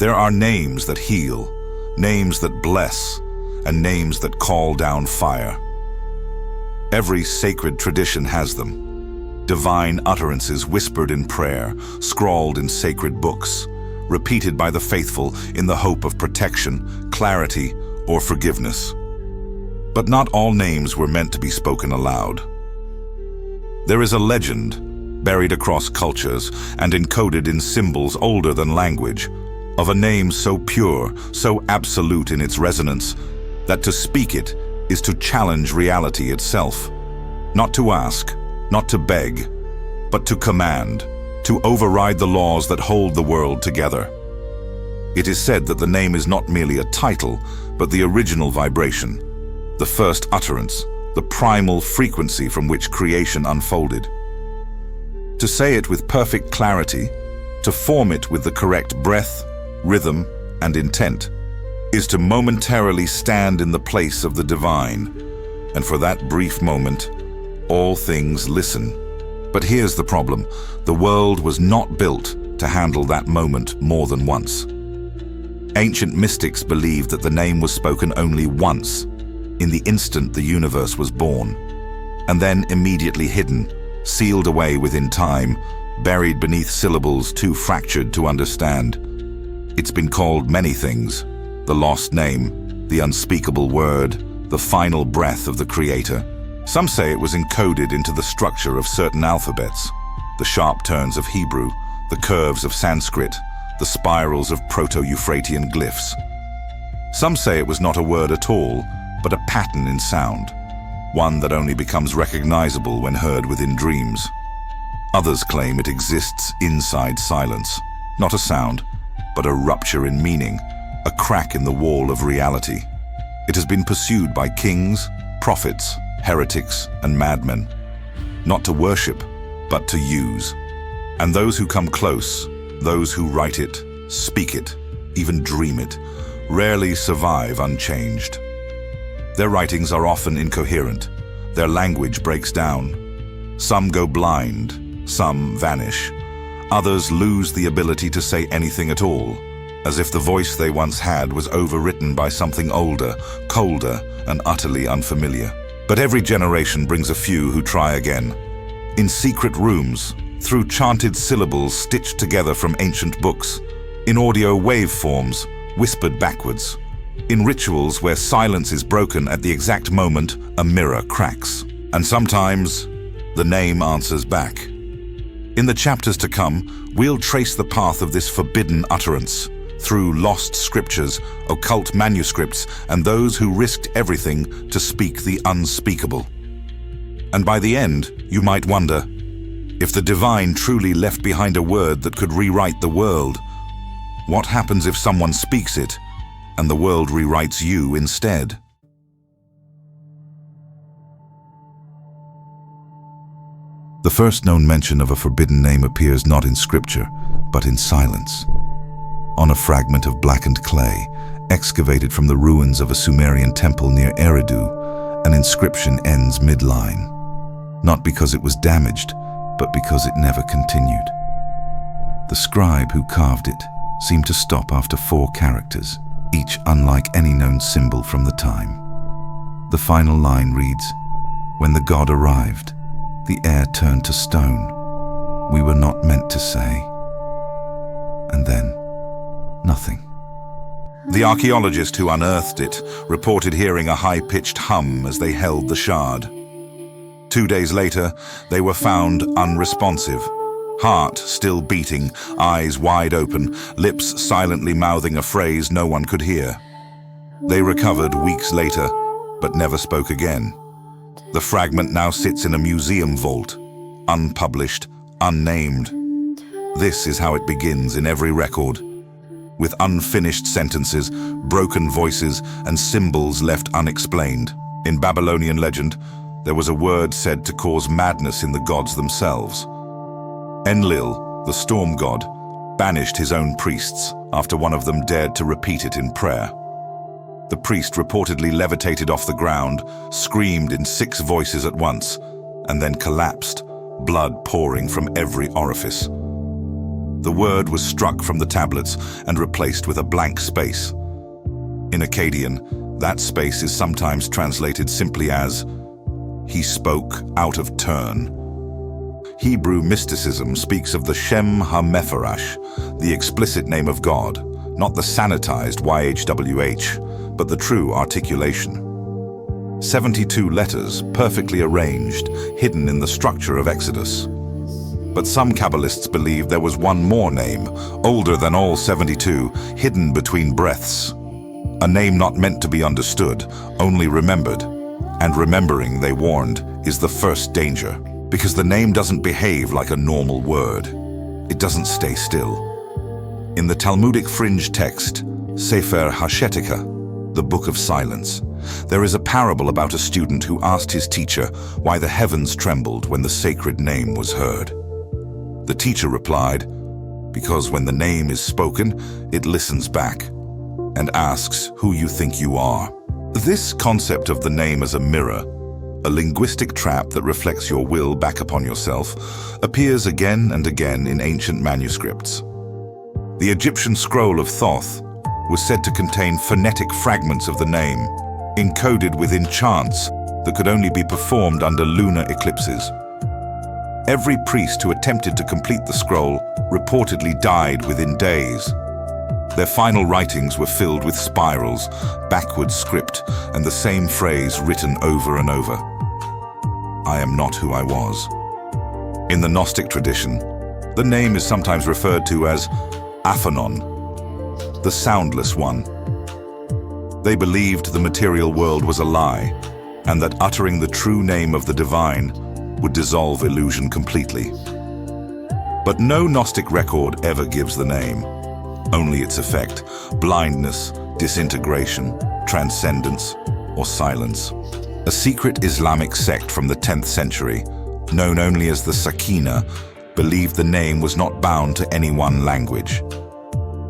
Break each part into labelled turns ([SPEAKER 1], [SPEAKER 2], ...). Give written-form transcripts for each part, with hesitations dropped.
[SPEAKER 1] There are names that heal, names that bless, and names that call down fire. Every sacred tradition has them. Divine utterances whispered in prayer, scrawled in sacred books, repeated by the faithful in the hope of protection, clarity, or forgiveness. But not all names were meant to be spoken aloud. There is a legend, buried across cultures and encoded in symbols older than language, of a name so pure, so absolute in its resonance, that to speak it is to challenge reality itself. Not to ask, not to beg, but to command, to override the laws that hold the world together. It is said that the name is not merely a title, but the original vibration, the first utterance, the primal frequency from which creation unfolded. To say it with perfect clarity, to form it with the correct breath, rhythm, and intent, is to momentarily stand in the place of the divine, and for that brief moment, all things listen. But here's the problem: the world was not built to handle that moment more than once. Ancient mystics believed that the name was spoken only once, in the instant the universe was born, and then immediately hidden, sealed away within time, buried beneath syllables too fractured to understand. It's been called many things: the lost name, the unspeakable word, the final breath of the Creator. Some say it was encoded into the structure of certain alphabets, the sharp turns of Hebrew, the curves of Sanskrit, the spirals of Proto-Euphratean glyphs. Some say it was not a word at all, but a pattern in sound, one that only becomes recognizable when heard within dreams. Others claim it exists inside silence, not a sound, but a rupture in meaning, a crack in the wall of reality. It has been pursued by kings, prophets, heretics, and madmen, not to worship, but to use. And those who come close, those who write it, speak it, even dream it, rarely survive unchanged. Their writings are often incoherent. Their language breaks down. Some go blind, some vanish. Others lose the ability to say anything at all, as if the voice they once had was overwritten by something older, colder, and utterly unfamiliar. But every generation brings a few who try again. In secret rooms, through chanted syllables stitched together from ancient books, in audio waveforms, whispered backwards, in rituals where silence is broken at the exact moment a mirror cracks. And sometimes, the name answers back. In the chapters to come, we'll trace the path of this forbidden utterance, through lost scriptures, occult manuscripts, and those who risked everything to speak the unspeakable. And by the end, you might wonder, if the divine truly left behind a word that could rewrite the world, what happens if someone speaks it, and the world rewrites you instead? The first known mention of a forbidden name appears not in scripture, but in silence. On a fragment of blackened clay, excavated from the ruins of a Sumerian temple near Eridu, an inscription ends mid-line. Not because it was damaged, but because it never continued. The scribe who carved it seemed to stop after 4 characters, each unlike any known symbol from the time. The final line reads, "When the god arrived, the air turned to stone. We were not meant to say." And then, nothing. The archaeologist who unearthed it reported hearing a high-pitched hum as they held the shard. 2 days later, they were found unresponsive, heart still beating, eyes wide open, lips silently mouthing a phrase no one could hear. They recovered weeks later, but never spoke again. The fragment now sits in a museum vault, unpublished, unnamed. This is how it begins in every record, with unfinished sentences, broken voices, and symbols left unexplained. In Babylonian legend, there was a word said to cause madness in the gods themselves. Enlil, the storm god, banished his own priests after one of them dared to repeat it in prayer. The priest reportedly levitated off the ground, screamed in 6 voices at once, and then collapsed, blood pouring from every orifice. The word was struck from the tablets and replaced with a blank space. In Akkadian, that space is sometimes translated simply as, "He spoke out of turn." Hebrew mysticism speaks of the Shem HaMefarash, the explicit name of God, not the sanitized YHWH, but the true articulation. 72 letters, perfectly arranged, hidden in the structure of Exodus. But some Kabbalists believe there was one more name, older than all 72, hidden between breaths. A name not meant to be understood, only remembered. And remembering, they warned, is the first danger, because the name doesn't behave like a normal word. It doesn't stay still. In the Talmudic fringe text, Sefer HaShetika, the Book of Silence, there is a parable about a student who asked his teacher why the heavens trembled when the sacred name was heard. The teacher replied, "Because when the name is spoken, it listens back and asks who you think you are." This concept of the name as a mirror, a linguistic trap that reflects your will back upon yourself, appears again and again in ancient manuscripts. The Egyptian scroll of Thoth was said to contain phonetic fragments of the name, encoded within chants that could only be performed under lunar eclipses. Every priest who attempted to complete the scroll reportedly died within days. Their final writings were filled with spirals, backward script, and the same phrase written over and over. "I am not who I was." In the Gnostic tradition, the name is sometimes referred to as Aphanon, the soundless one. They believed the material world was a lie, and that uttering the true name of the divine would dissolve illusion completely. But no Gnostic record ever gives the name, only its effect: blindness, disintegration, transcendence, or silence. A secret Islamic sect from the 10th century, known only as the Sakina, believed the name was not bound to any one language.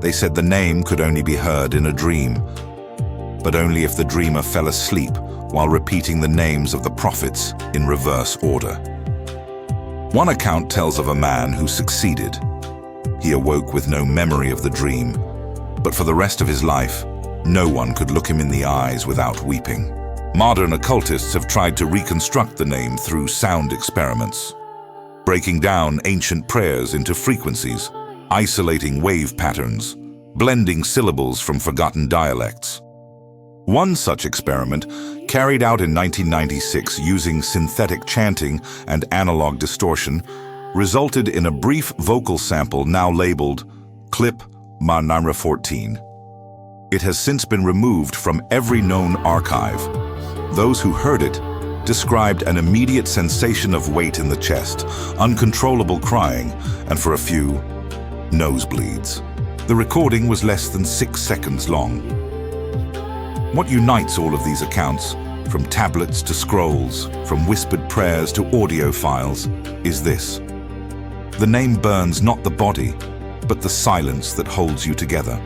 [SPEAKER 1] They said the name could only be heard in a dream, but only if the dreamer fell asleep while repeating the names of the prophets in reverse order. One account tells of a man who succeeded. He awoke with no memory of the dream, but for the rest of his life, no one could look him in the eyes without weeping. Modern occultists have tried to reconstruct the name through sound experiments, breaking down ancient prayers into frequencies, isolating wave patterns, blending syllables from forgotten dialects. One such experiment, carried out in 1996 using synthetic chanting and analog distortion, resulted in a brief vocal sample now labeled Clip Manara 14. It has since been removed from every known archive. Those who heard it described an immediate sensation of weight in the chest, uncontrollable crying, and for a few, nosebleeds. The recording was less than 6 seconds long. What unites all of these accounts, from tablets to scrolls, from whispered prayers to audio files, is this: the name burns not the body, but the silence that holds you together.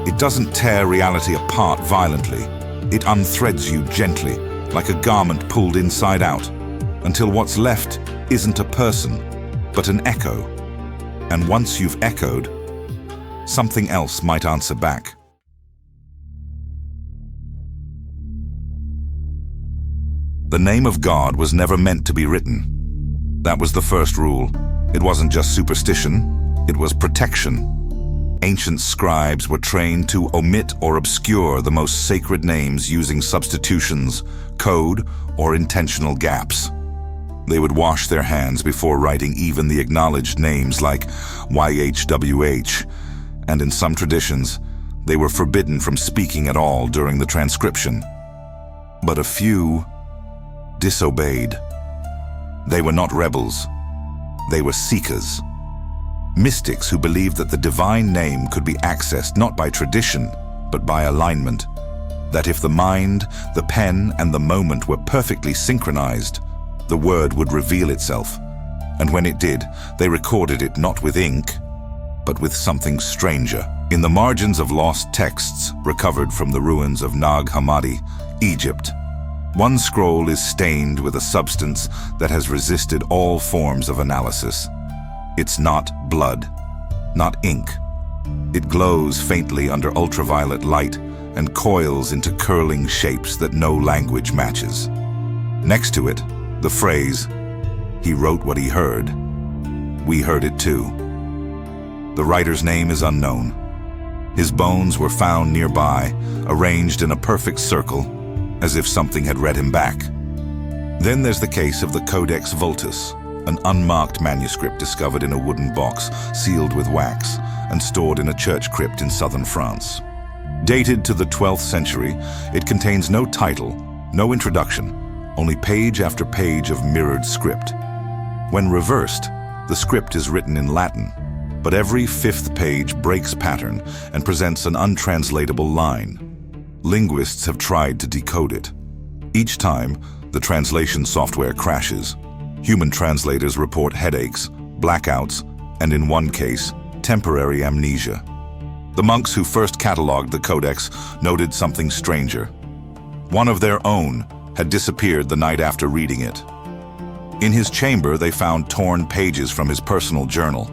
[SPEAKER 1] It doesn't tear reality apart violently. It unthreads you gently, like a garment pulled inside out, until what's left isn't a person, but an echo. And once you've echoed, something else might answer back. The name of God was never meant to be written. That was the first rule. It wasn't just superstition, it was protection. Ancient scribes were trained to omit or obscure the most sacred names using substitutions, code, or intentional gaps. They would wash their hands before writing even the acknowledged names like YHWH, and in some traditions, they were forbidden from speaking at all during the transcription. But a few disobeyed. They were not rebels. They were seekers. Mystics who believed that the divine name could be accessed not by tradition, but by alignment. That if the mind, the pen, and the moment were perfectly synchronized, the word would reveal itself. And when it did, they recorded it not with ink, but with something stranger. In the margins of lost texts recovered from the ruins of Nag Hammadi, Egypt, one scroll is stained with a substance that has resisted all forms of analysis. It's not blood, not ink. It glows faintly under ultraviolet light and coils into curling shapes that no language matches. Next to it, the phrase, "He wrote what he heard. We heard it too." The writer's name is unknown. His bones were found nearby, arranged in a perfect circle, as if something had read him back. Then there's the case of the Codex Vultus, an unmarked manuscript discovered in a wooden box, sealed with wax, and stored in a church crypt in southern France. Dated to the 12th century, it contains no title, no introduction, only page after page of mirrored script. When reversed, the script is written in Latin, but every fifth page breaks pattern and presents an untranslatable line. Linguists have tried to decode it. Each time, the translation software crashes. Human translators report headaches, blackouts, and in one case, temporary amnesia. The monks who first catalogued the codex noted something stranger. One of their own had disappeared the night after reading it. In his chamber, they found torn pages from his personal journal.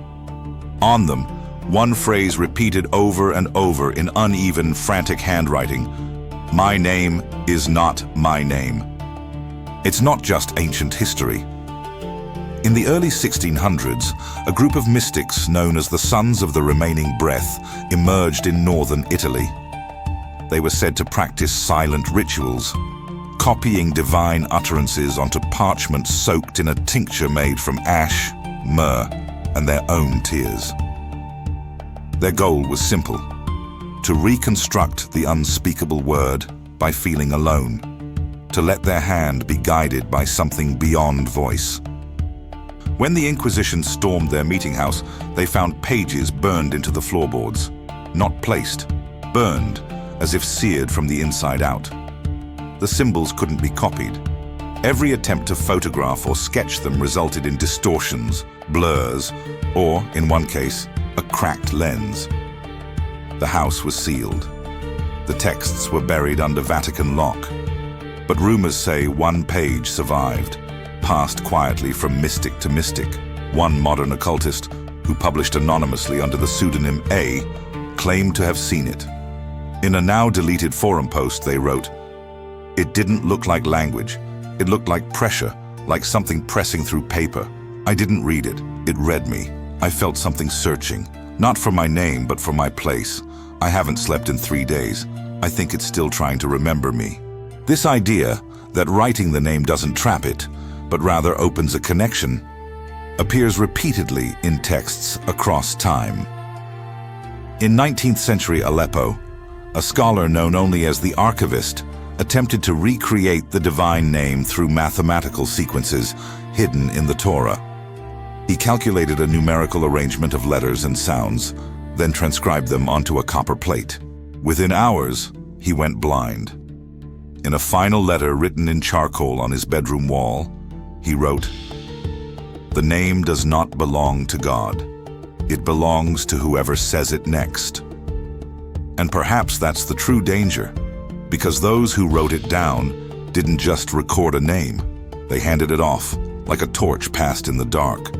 [SPEAKER 1] On them, one phrase repeated over and over in uneven, frantic handwriting: "My name is not my name." It's not just ancient history. In the early 1600s, a group of mystics known as the Sons of the Remaining Breath emerged in northern Italy. They were said to practice silent rituals, copying divine utterances onto parchment soaked in a tincture made from ash, myrrh, and their own tears. Their goal was simple: to reconstruct the unspeakable word by feeling alone, to let their hand be guided by something beyond voice. When the Inquisition stormed their meeting house, they found pages burned into the floorboards. Not placed, burned, as if seared from the inside out. The symbols couldn't be copied. Every attempt to photograph or sketch them resulted in distortions, blurs, or, in one case, a cracked lens. The house was sealed. The texts were buried under Vatican lock. But rumors say one page survived, passed quietly from mystic to mystic. One modern occultist, who published anonymously under the pseudonym A, claimed to have seen it. In a now-deleted forum post, they wrote, "It didn't look like language. It looked like pressure, like something pressing through paper. I didn't read it. It read me. I felt something searching, not for my name, but for my place. I haven't slept in 3 days. I think it's still trying to remember me." This idea that writing the name doesn't trap it, but rather opens a connection, appears repeatedly in texts across time. In 19th century Aleppo, a scholar known only as the archivist attempted to recreate the divine name through mathematical sequences hidden in the Torah. He calculated a numerical arrangement of letters and sounds, then transcribed them onto a copper plate. Within hours, he went blind. In a final letter written in charcoal on his bedroom wall, he wrote, "The name does not belong to God. It belongs to whoever says it next." And perhaps that's the true danger, because those who wrote it down didn't just record a name. They handed it off, like a torch passed in the dark.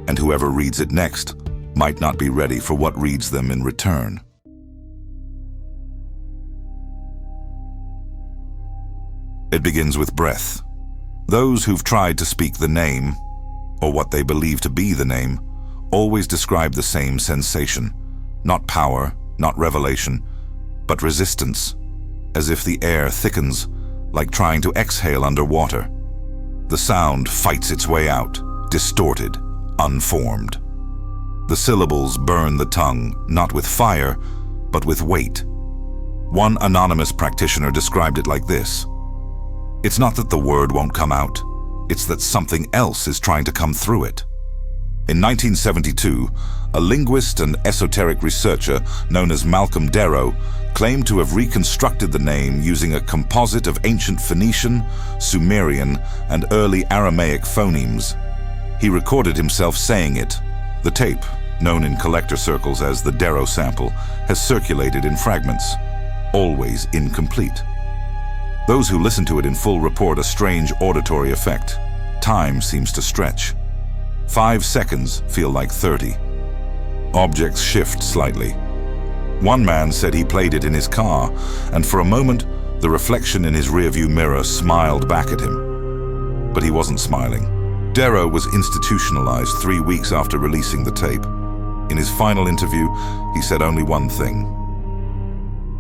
[SPEAKER 1] And whoever reads it next might not be ready for what reads them in return. It begins with breath. Those who've tried to speak the name, or what they believe to be the name, always describe the same sensation. Not power, not revelation, but resistance, as if the air thickens, like trying to exhale underwater. The sound fights its way out, distorted, unformed. The syllables burn the tongue, not with fire, but with weight. One anonymous practitioner described it like this: "It's not that the word won't come out, it's that something else is trying to come through it." In 1972, a linguist and esoteric researcher known as Malcolm Darrow claimed to have reconstructed the name using a composite of ancient Phoenician, Sumerian, and early Aramaic phonemes. He recorded himself saying it. The tape, known in collector circles as the Darrow sample, has circulated in fragments, always incomplete. Those who listen to it in full report a strange auditory effect. Time seems to stretch. 5 seconds feel like 30. Objects shift slightly. One man said he played it in his car, and for a moment, the reflection in his rearview mirror smiled back at him. But he wasn't smiling. Darrow was institutionalized 3 weeks after releasing the tape. In his final interview, he said only one thing.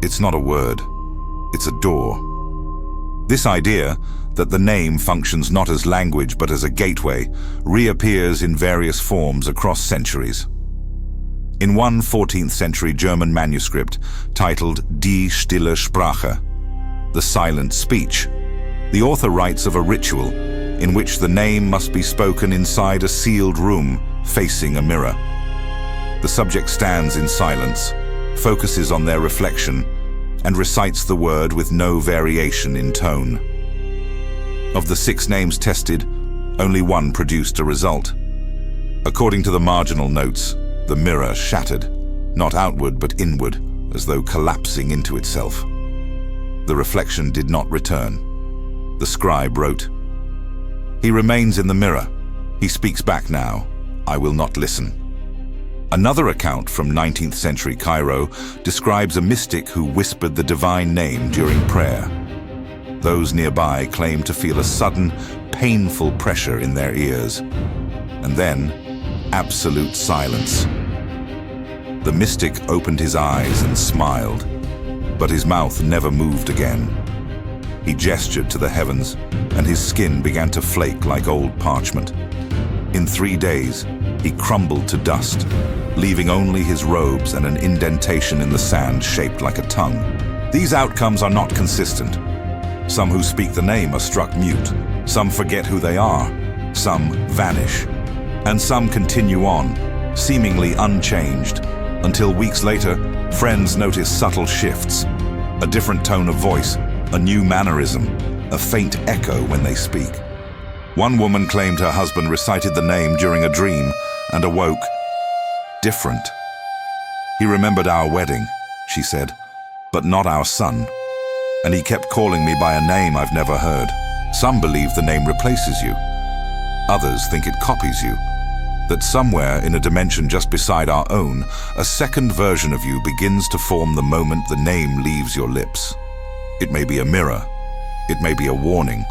[SPEAKER 1] It's not a word, it's a door. This idea that the name functions not as language but as a gateway reappears in various forms across centuries. In one 14th century German manuscript titled Die stille Sprache, the silent speech, the author writes of a ritual in which the name must be spoken inside a sealed room facing a mirror. The subject stands in silence, focuses on their reflection, and recites the word with no variation in tone. Of the 6 names tested, only one produced a result. According to the marginal notes, the mirror shattered, not outward but inward, as though collapsing into itself. The reflection did not return. The scribe wrote, "He remains in the mirror. He speaks back now. I will not listen." Another account from 19th century Cairo describes a mystic who whispered the divine name during prayer. Those nearby claim to feel a sudden, painful pressure in their ears. And then, absolute silence. The mystic opened his eyes and smiled, but his mouth never moved again. He gestured to the heavens, and his skin began to flake like old parchment. In 3 days, he crumbled to dust, leaving only his robes and an indentation in the sand shaped like a tongue. These outcomes are not consistent. Some who speak the name are struck mute, some forget who they are, some vanish, and some continue on, seemingly unchanged, until weeks later, friends notice subtle shifts, a different tone of voice, a new mannerism, a faint echo when they speak. One woman claimed her husband recited the name during a dream and awoke different. "He remembered our wedding," she said, "but not our son. And he kept calling me by a name I've never heard." Some believe the name replaces you. Others think it copies you. That somewhere in a dimension just beside our own, a second version of you begins to form the moment the name leaves your lips. It may be a mirror, it may be a warning,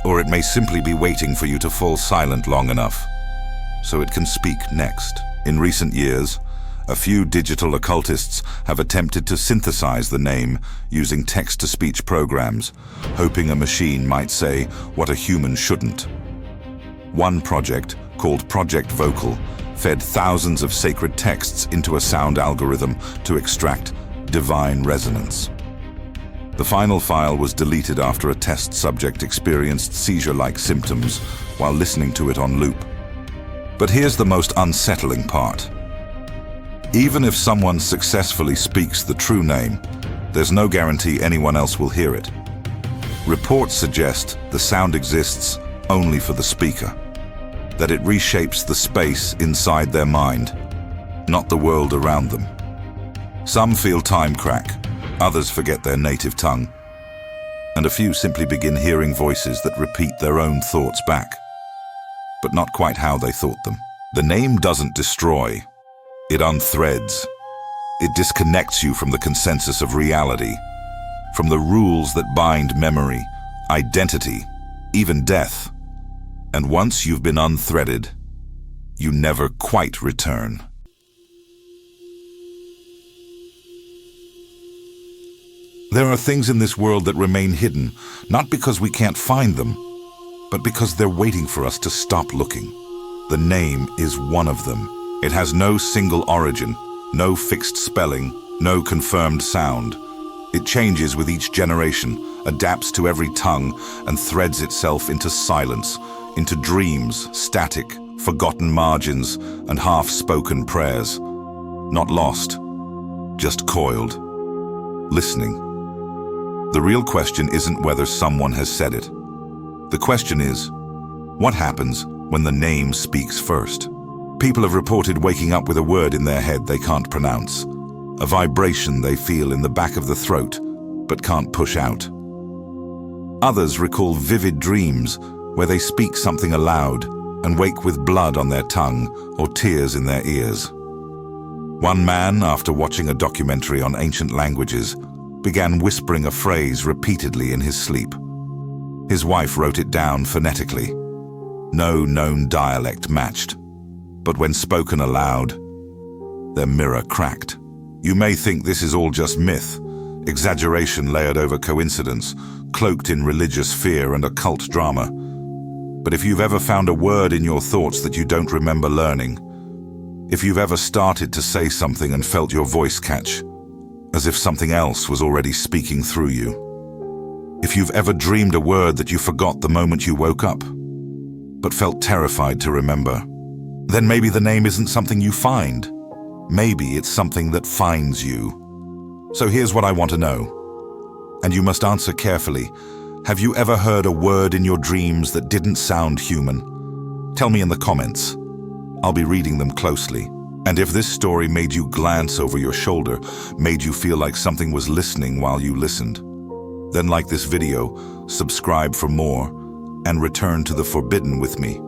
[SPEAKER 1] or it may simply be waiting for you to fall silent long enough so it can speak next. In recent years, a few digital occultists have attempted to synthesize the name using text-to-speech programs, hoping a machine might say what a human shouldn't. One project, called Project Vocal, fed thousands of sacred texts into a sound algorithm to extract divine resonance. The final file was deleted after a test subject experienced seizure-like symptoms while listening to it on loop. But here's the most unsettling part. Even if someone successfully speaks the true name, there's no guarantee anyone else will hear it. Reports suggest the sound exists only for the speaker, that it reshapes the space inside their mind, not the world around them. Some feel time crack, others forget their native tongue, and a few simply begin hearing voices that repeat their own thoughts back, but not quite how they thought them. The name doesn't destroy, it unthreads. It disconnects you from the consensus of reality, from the rules that bind memory, identity, even death. And once you've been unthreaded, you never quite return. There are things in this world that remain hidden, not because we can't find them, but because they're waiting for us to stop looking. The name is one of them. It has no single origin, no fixed spelling, no confirmed sound. It changes with each generation, adapts to every tongue, and threads itself into silence, into dreams, static, forgotten margins, and half-spoken prayers. Not lost, just coiled, listening. The real question isn't whether someone has said it. The question is, what happens when the name speaks first? People have reported waking up with a word in their head they can't pronounce, a vibration they feel in the back of the throat but can't push out. Others recall vivid dreams where they speak something aloud and wake with blood on their tongue or tears in their ears. One man, after watching a documentary on ancient languages, began whispering a phrase repeatedly in his sleep. His wife wrote it down phonetically. No known dialect matched, but when spoken aloud, their mirror cracked. You may think this is all just myth, exaggeration layered over coincidence, cloaked in religious fear and occult drama. But if you've ever found a word in your thoughts that you don't remember learning, if you've ever started to say something and felt your voice catch, as if something else was already speaking through you, if you've ever dreamed a word that you forgot the moment you woke up, but felt terrified to remember, then maybe the name isn't something you find. Maybe it's something that finds you. So here's what I want to know, and you must answer carefully. Have you ever heard a word in your dreams that didn't sound human? Tell me in the comments. I'll be reading them closely. And if this story made you glance over your shoulder, made you feel like something was listening while you listened, then like this video, subscribe for more, and return to the forbidden with me.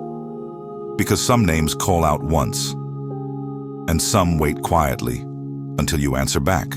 [SPEAKER 1] Because some names call out once, and some wait quietly until you answer back.